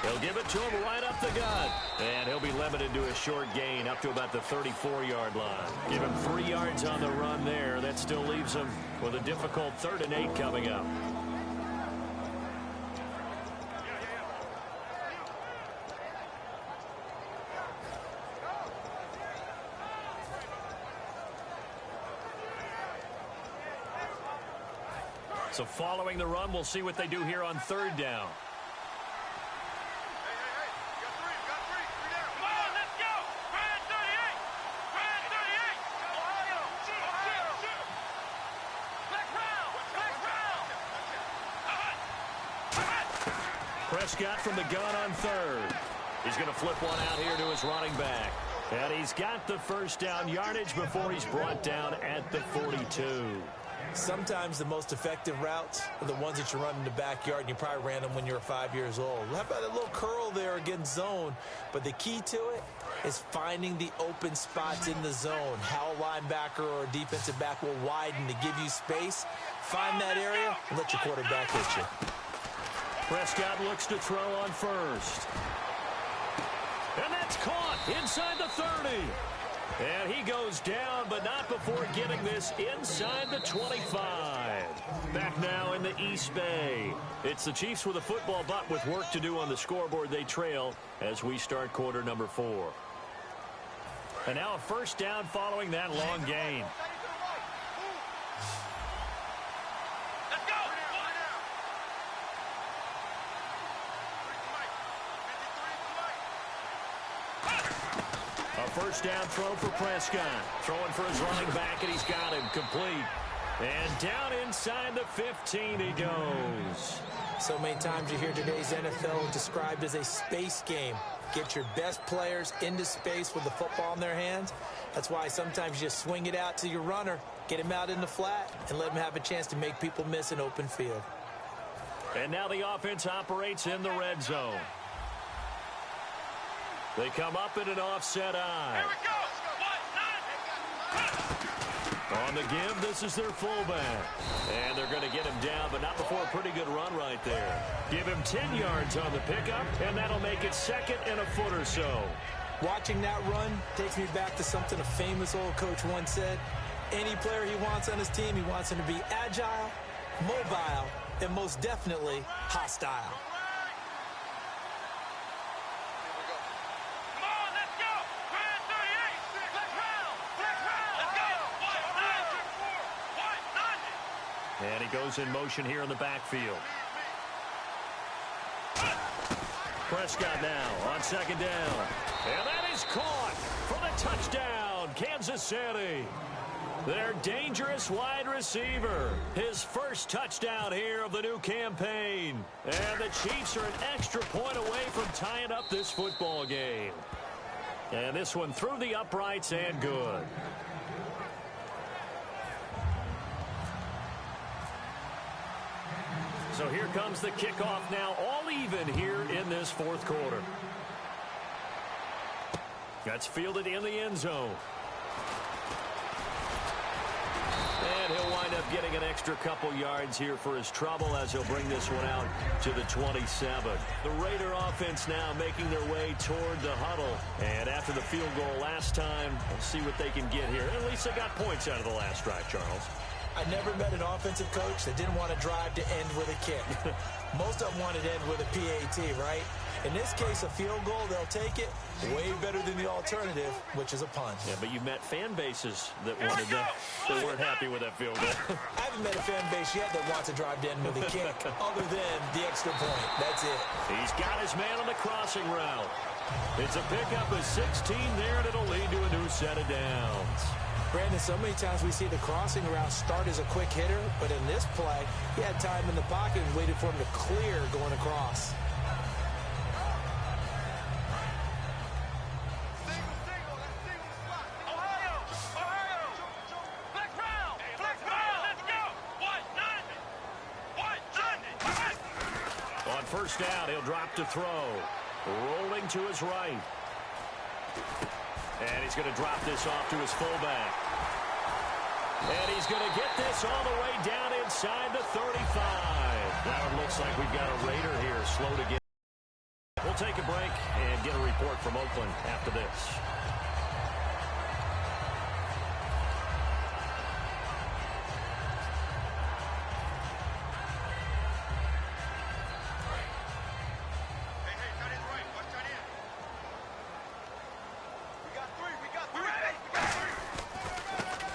They'll give it to him right up the gut. And he'll be limited to a short gain up to about the 34-yard line. Give him 3 yards on the run there. That still leaves him with a difficult 3rd and 8 coming up. So following the run, we'll see what they do here on 3rd down. Prescott from the gun on 3rd. He's going to flip one out here to his running back. And he's got the first down yardage before he's brought down at the 42. Sometimes the most effective routes are the ones that you run in the backyard, and you probably ran them when you were 5 years old. How about a little curl there against zone? But the key to it is finding the open spots in the zone. How a linebacker or a defensive back will widen to give you space. Find that area and let your quarterback hit you. Prescott looks to throw on 1st. And that's caught inside the 30. And he goes down, but not before getting this inside the 25. Back now in the East Bay. It's the Chiefs with a football, but with work to do on the scoreboard. They trail as we start quarter number 4. And now a first down following that long gain. Let's go. A first down throw for Prescott. Throwing for his running back, and he's got him complete. And down inside the 15 he goes. So many times you hear today's NFL described as a space game. Get your best players into space with the football in their hands. That's why sometimes you just swing it out to your runner, get him out in the flat, and let him have a chance to make people miss an open field. And now the offense operates in the red zone. They come up in an offset eye. Here we go. On the give, this is their fullback. And they're going to get him down, but not before a pretty good run right there. Give him 10 yards on the pickup, and that'll make it second and a foot or so. Watching that run takes me back to something a famous old coach once said. Any player he wants on his team, he wants him to be agile, mobile, and most definitely hostile. And he goes in motion here in the backfield. Prescott now on second down. And that is caught for the touchdown, Kansas City. Their dangerous wide receiver. His first touchdown here of the new campaign. And the Chiefs are an extra point away from tying up this football game. And this one through the uprights and good. So here comes the kickoff now, all even here in this fourth quarter. That's fielded in the end zone. And he'll wind up getting an extra couple yards here for his trouble as he'll bring this one out to the 27. The Raider offense now making their way toward the huddle. And after the field goal last time, we'll see what they can get here. At least they got points out of the last drive, Charles. I never met an offensive coach that didn't want to drive to end with a kick. Most of them wanted to end with a PAT, right? In this case, a field goal, they'll take it. Way better than the alternative, which is a punt. Yeah, but you've met fan bases that wanted that weren't happy with that field goal. I haven't met a fan base yet that wants to drive to end with a kick, other than the extra point. That's it. He's got his man on the crossing route. It's a pickup of 16 there, and it'll lead to a new set of downs. Brandon, so many times we see the crossing route start as a quick hitter, but in this play, he had time in the pocket and waited for him to clear going across. On first down, he'll drop to throw. Rolling to his right. And he's going to drop this off to his fullback. And he's going to get this all the way down inside the 35. Now it looks like we've got a Raider here slow to get. We'll take a break and get a report from Oakland after this.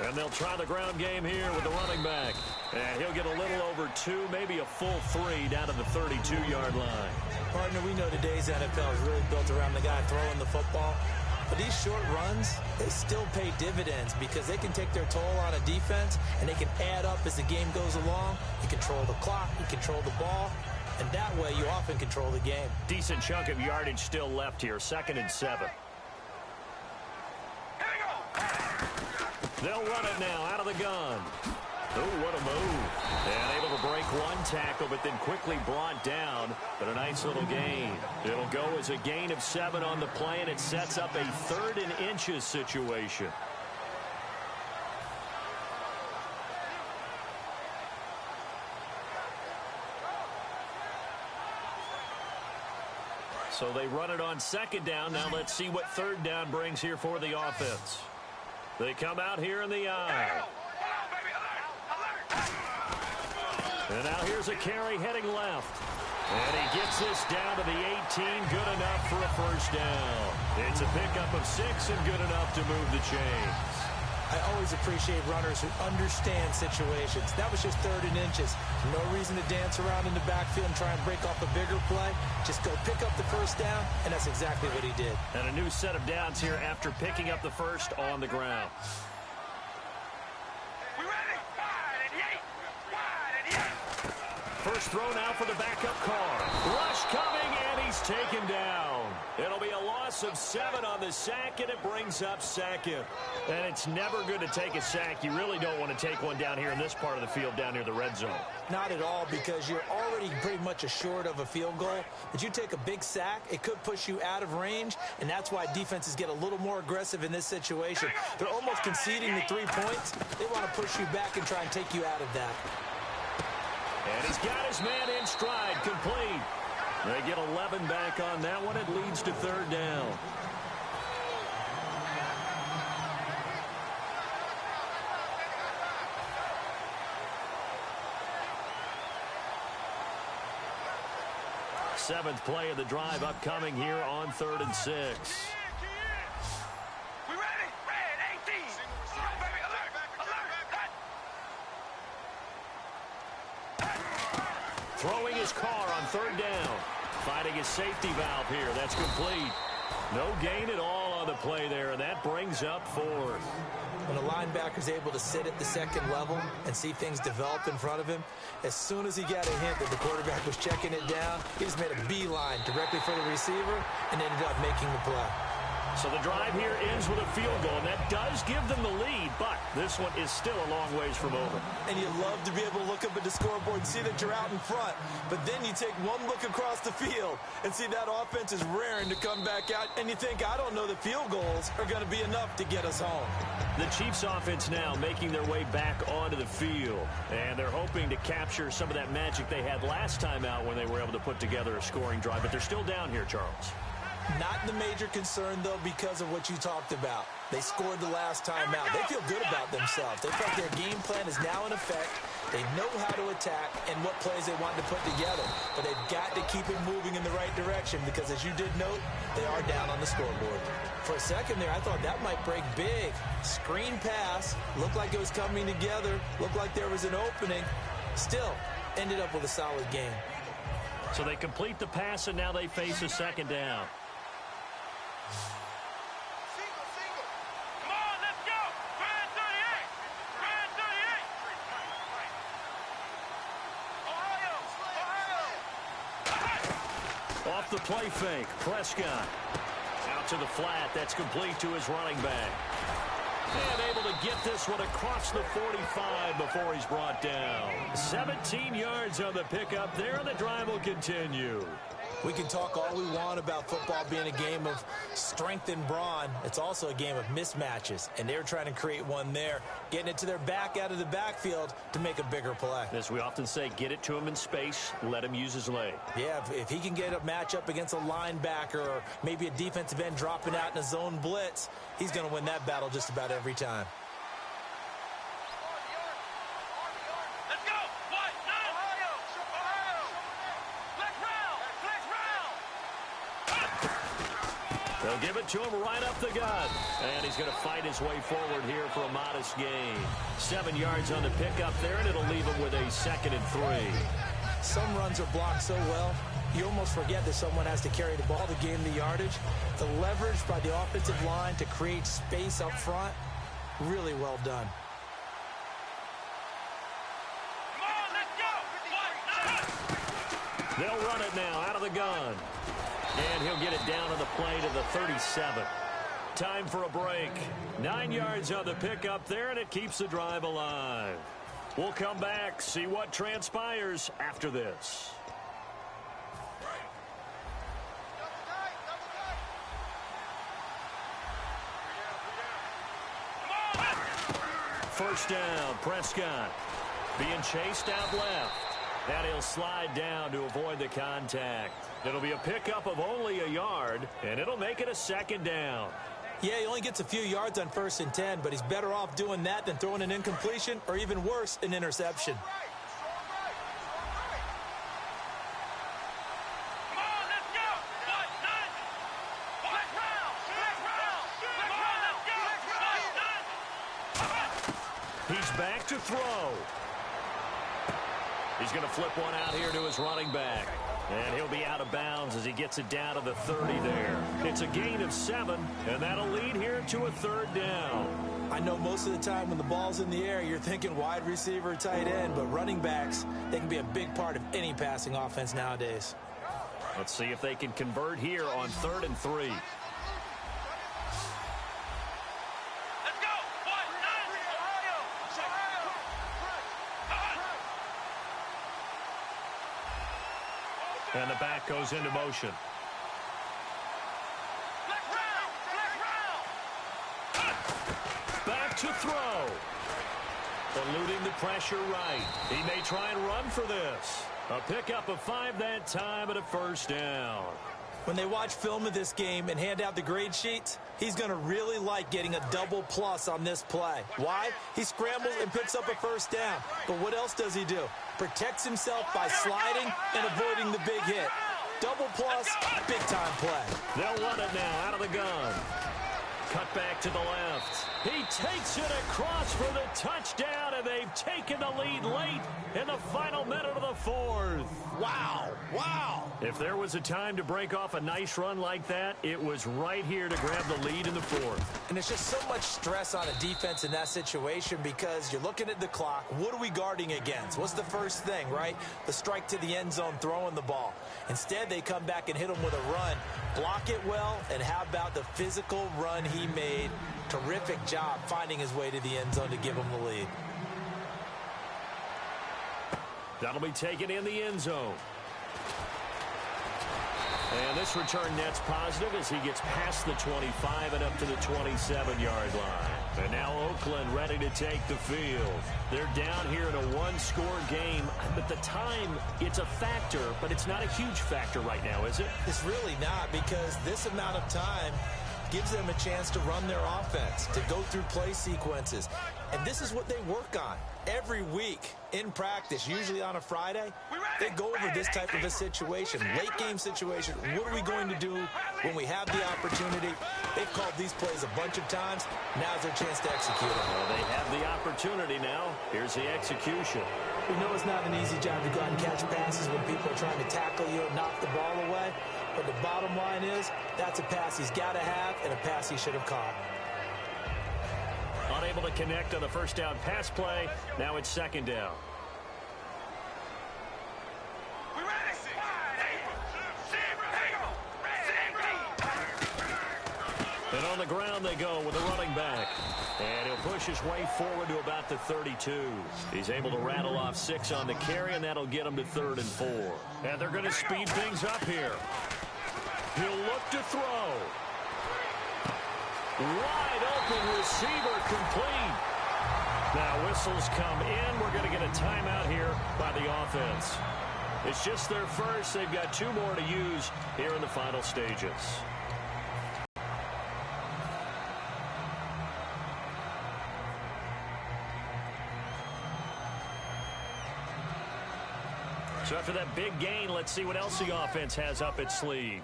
And they'll try the ground game here with the running back. And he'll get a little over 2, maybe a full 3 down to the 32-yard line. Partner, we know today's NFL is really built around the guy throwing the football. But these short runs, they still pay dividends because they can take their toll on a defense and they can add up as the game goes along. You control the clock, you control the ball, and that way you often control the game. Decent chunk of yardage still left here, 2nd and 7. They'll run it now out of the gun. Oh, what a move. And able to break one tackle, but then quickly brought down. But a nice little gain. It'll go as a gain of 7 on the play, and it sets up a 3rd and inches situation. So they run it on 2nd down. Now let's see what 3rd down brings here for the offense. They come out here in the eye. And now here's a carry heading left. And he gets this down to the 18, good enough for a first down. It's a pickup of 6 and good enough to move the chains. I always appreciate runners who understand situations. That was just 3rd and inches. No reason to dance around in the backfield and try and break off a bigger play. Just go pick up the first down, and that's exactly what he did. And a new set of downs here after picking up the first on the ground. First throw now for the backup car. Rush coming, and he's taken down. It'll be a loss of 7 on the sack, and it brings up 2nd. And it's never good to take a sack. You really don't want to take one down here in this part of the field, down near the red zone. Not at all, because you're already pretty much assured of a field goal. But you take a big sack, it could push you out of range, and that's why defenses get a little more aggressive in this situation. They're almost conceding the 3 points. They want to push you back and try and take you out of that. And he's got his man in stride, complete. They get 11 back on that one. It leads to 3rd down. Seventh play of the drive upcoming here on 3rd and 6. We ready? Red 18. Baby, alert, alert. Throwing his car on 3rd down. Finding his safety valve here. That's complete. No gain at all on the play there, and that brings up 4th. When a linebacker's able to sit at the 2nd level and see things develop in front of him, as soon as he got a hint that the quarterback was checking it down, he just made a beeline directly for the receiver and ended up making the play. So the drive here ends with a field goal, and that does give them the lead, but this one is still a long ways from over. And you love to be able to look up at the scoreboard and see that you're out in front, but then you take one look across the field and see that offense is raring to come back out, and you think, I don't know, the field goals are going to be enough to get us home. The Chiefs offense now making their way back onto the field, and they're hoping to capture some of that magic they had last time out when they were able to put together a scoring drive, but they're still down here, Charles. Not the major concern, though, because of what you talked about. They scored the last time out. They feel good about themselves. They felt their game plan is now in effect. They know how to attack and what plays they want to put together. But they've got to keep it moving in the right direction because, as you did note, they are down on the scoreboard. For a second there, I thought that might break big. Screen pass. Looked like it was coming together. Looked like there was an opening. Still, ended up with a solid game. So they complete the pass, and now they face a 2nd down. Come on, let's go. Grand 38. Grand 38. Ohio. Off the play fake, Prescott. Out to the flat, that's complete to his running back. And able to get this one across the 45 before he's brought down. 17 yards on the pickup there, and the drive will continue. We can talk all we want about football being a game of strength and brawn. It's also a game of mismatches, and they're trying to create one there, getting it to their back out of the backfield to make a bigger play. As we often say, get it to him in space, let him use his leg. Yeah, if he can get a matchup against a linebacker or maybe a defensive end dropping out in a zone blitz, he's going to win that battle just about every time. Let's go. What? Ohio. Ohio. Flex round. Flex round. They'll give it to him right up the gut. And he's going to fight his way forward here for a modest gain. 7 yards on the pickup there, and it'll leave him with a 2nd and 3. Some runs are blocked so well, you almost forget that someone has to carry the ball to gain the yardage. The leverage by the offensive line to create space up front, really well done. Come on, let's go. What? They'll run it now out of the gun. And he'll get it down on the play to the 37. Time for a break. 9 yards on the pickup there, and it keeps the drive alive. We'll come back, see what transpires after this. First down, Prescott being chased out left. And he'll slide down to avoid the contact. It'll be a pickup of only a yard, and it'll make it a 2nd down. Yeah, he only gets a few yards on 1st and 10, but he's better off doing that than throwing an incompletion or even worse, an interception. Come on, let's go. What? None. Black round. Black round. Come on, let's go. What? None. He's back to throw. He's going to flip one out here to his running back. And he'll be out of bounds as he gets it down to the 30 there. It's a gain of 7, and that'll lead here to a 3rd down. I know most of the time when the ball's in the air, you're thinking wide receiver, tight end, but running backs, they can be a big part of any passing offense nowadays. Let's see if they can convert here on 3rd and 3. Let's go. What? None. Ohio. And the back goes into motion. Black round. Black round. Back to throw. Eluding the pressure right. He may try and run for this. A pickup of 5 that time and a 1st down. When they watch film of this game and hand out the grade sheets, he's going to really like getting a double plus on this play. Why? He scrambles and picks up a 1st down. But what else does he do? Protects himself by sliding and avoiding the big hit. Double plus, big time play. They'll run it now out of the gun. Cut back to the left. He takes it across for the touchdown, and they've taken the lead late in the final minute of the 4th. Wow. Wow. If there was a time to break off a nice run like that, it was right here to grab the lead in the 4th. And there's just so much stress on a defense in that situation because you're looking at the clock. What are we guarding against? What's the first thing, right? The strike to the end zone, throwing the ball. Instead, they come back and hit him with a run. Block it well, and how about the physical run he made? Terrific job finding his way to the end zone to give him the lead. That'll be taken in the end zone. And this return net's positive as he gets past the 25 and up to the 27-yard line. And now Oakland ready to take the field. They're down here in a one-score game. But the time, it's a factor, but it's not a huge factor right now, is it? It's really not, because this amount of time gives them a chance to run their offense, to go through play sequences. And this is what they work on every week in practice, usually on a Friday. They go over this type of a situation, late game situation. What are we going to do when we have the opportunity? They've called these plays a bunch of times. Now's their chance to execute them. Well, they have the opportunity now. Here's the execution. We know it's not an easy job to go out and catch passes when people are trying to tackle you and knock the ball away. But the bottom line is, that's a pass he's got to have and a pass he should have caught. Unable to connect on the first down pass play. Now it's 2nd down. And on the ground they go with a running back. And he'll push his way forward to about the 32. He's able to rattle off 6 on the carry, and that'll get him to 3rd and 4. And they're going to speed things up here. He'll look to throw. Wide open receiver complete. Now whistles come in. We're going to get a timeout here by the offense. It's just their first. They've got 2 more to use here in the final stages. So after that big gain, let's see what else the offense has up its sleeve.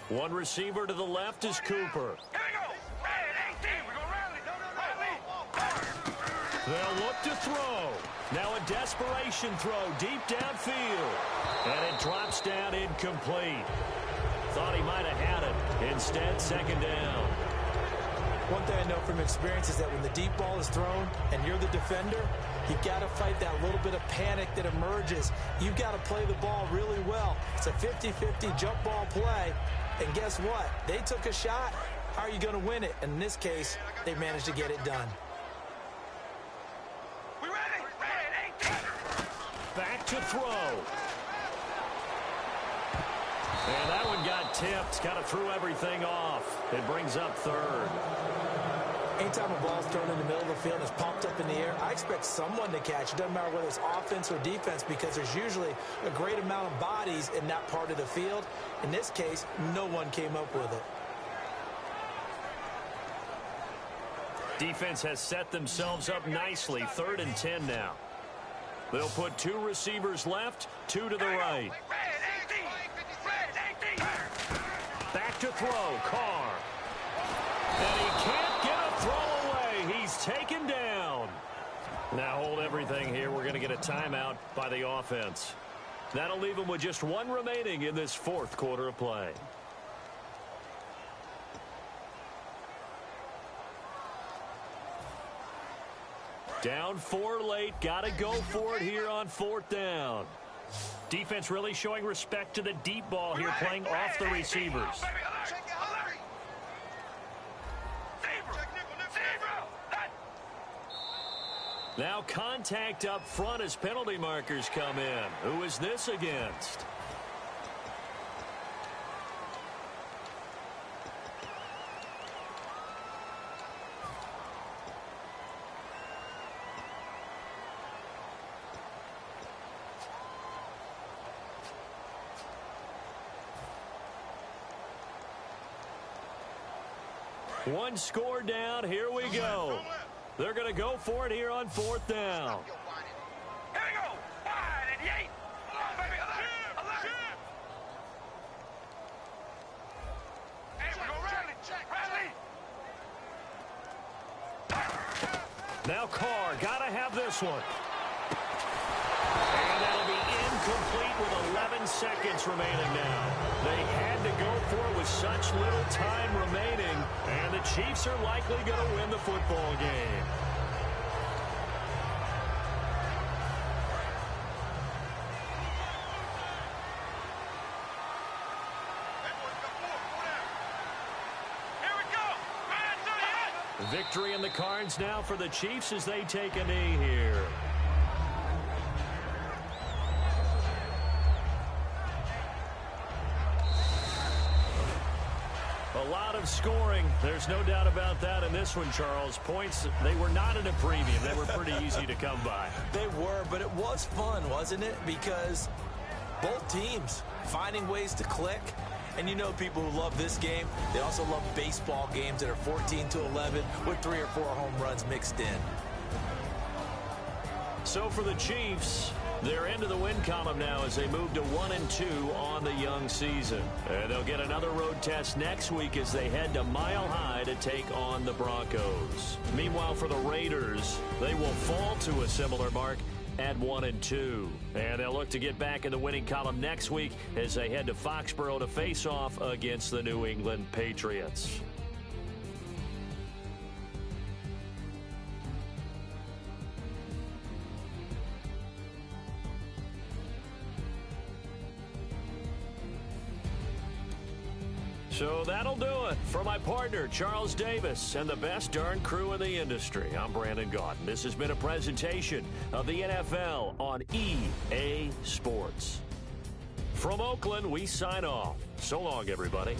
One receiver to the left is Cooper. They'll look to throw. Now a desperation throw deep downfield. And it drops down incomplete. Thought he might have had it. Instead, 2nd down. One thing I know from experience is that when the deep ball is thrown and you're the defender, you've got to fight that little bit of panic that emerges. You've got to play the ball really well. It's a 50-50 jump ball play. And guess what? They took a shot. How are you going to win it? And in this case, they managed to get it done. Back to throw. And that one got tipped. Kind of threw everything off. It brings up 3rd. Anytime a ball's thrown in the middle of the field and it's pumped up in the air, I expect someone to catch. It doesn't matter whether it's offense or defense, because there's usually a great amount of bodies in that part of the field. In this case, no one came up with it. Defense has set themselves up nicely. 3rd and 10 now. They'll put 2 receivers left, 2 to the right. Back to throw, Carr. And he can't get a throw away. He's taken down. Now hold everything here. We're going to get a timeout by the offense. That'll leave them with just 1 remaining in this 4th quarter of play. Down 4 late. Got to go for it here on 4th down. Defense really showing respect to the deep ball here, playing off the receivers. Now contact up front as penalty markers come in. Who is this against? One score down. Here we go. They're going to go for it here on 4th down. Here we go. Wide and Yates. Baby, alert. Hey, we go Radley. Now Carr, got to have this one. And that'll be incomplete with 11 seconds remaining now. They had to go for it with such little time remaining, and the Chiefs are likely going to win the football game. Here we go. Victory in the cards now for the Chiefs as they take a knee here. A lot of scoring. There's no doubt about that in this one, Charles. Points, they were not in a premium. They were pretty easy to come by. They were, but it was fun, wasn't it? Because both teams finding ways to click. And you know people who love this game, they also love baseball games that are 14-11 with 3 or 4 home runs mixed in. So for the Chiefs, they're into the win column now as they move to 1-2 on the young season. And they'll get another road test next week as they head to Mile High to take on the Broncos. Meanwhile, for the Raiders, they will fall to a similar mark at 1-2. And they'll look to get back in the winning column next week as they head to Foxborough to face off against the New England Patriots. So that'll do it. For my partner, Charles Davis, and the best darn crew in the industry, I'm Brandon Gaudin. This has been a presentation of the NFL on EA Sports. From Oakland, we sign off. So long, everybody.